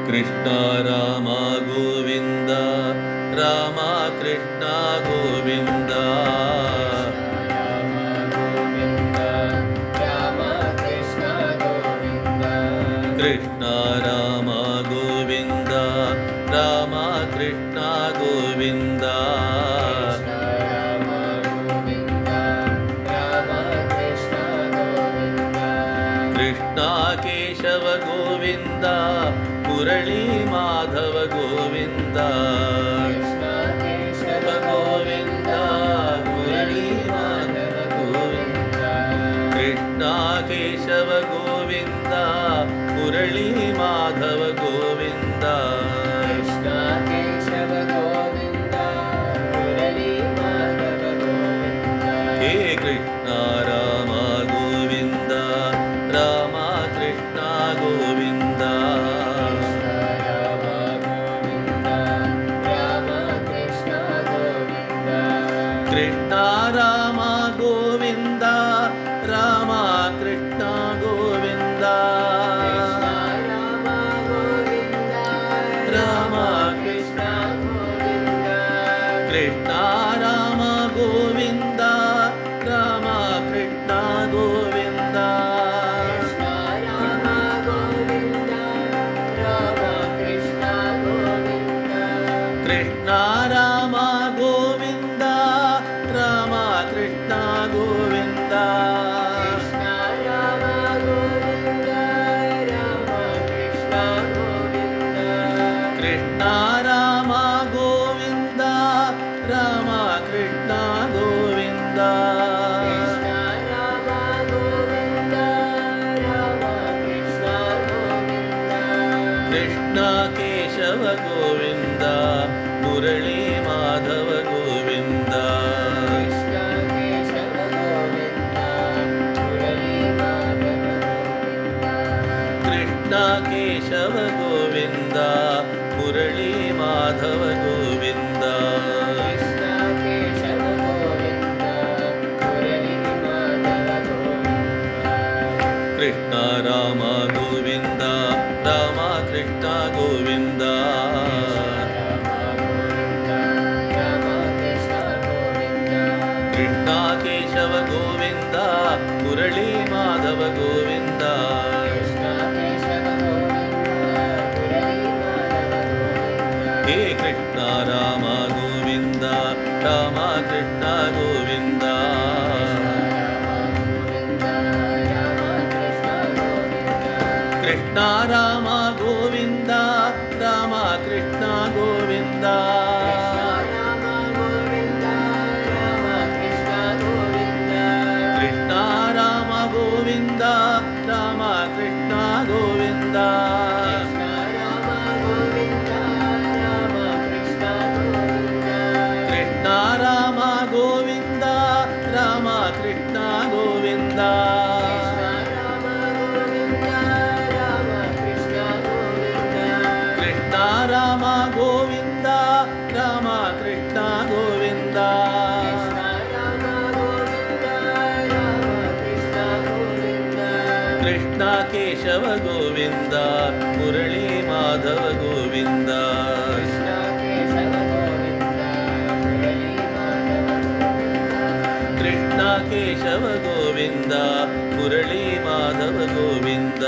Krishna Rama Govinda Rama Krishna Govinda Krishna Rama Govinda Rama Krishna Govinda Krishna Keshava Govinda Murali Madhava Govinda Keshava Govinda Murali Madhava Govinda Krishna Keshava Govinda Murali Madhava Govinda Krishna Keshava Govinda Murali Madhava Govinda ಹೇ Krishna Rama Govinda Rama Krishna Govinda Krishna Rama Govinda Rama Krishna Govinda Rama Krishna Govinda Krishna Rama Govinda Rama Krishna Govinda Krishna Rama Govinda Rama Krishna Govinda Krishna Rama Govinda Rama Krishna Govinda Krishna Keshava Govinda Murali Madhava Govinda Krishna Keshava Govinda Murali Madhava Govinda Krishna Rama Govinda Rama Krishna Govinda Krishna Keshava Govinda Murali Madhava Govinda ಹೇ Krishna Rama Govinda Rama Krishna Govinda Krishna Rama Govinda Rama Krishna Govinda Krishna Rama Govinda Rama Krishna Govinda Krishna Rama Govinda Rama Krishna Govinda Krishna Rama Govinda Rama Krishna Govinda Krishna Keshava Govinda Murali Madhava Govinda Krishna Keshava Govinda Murali Madhava Govinda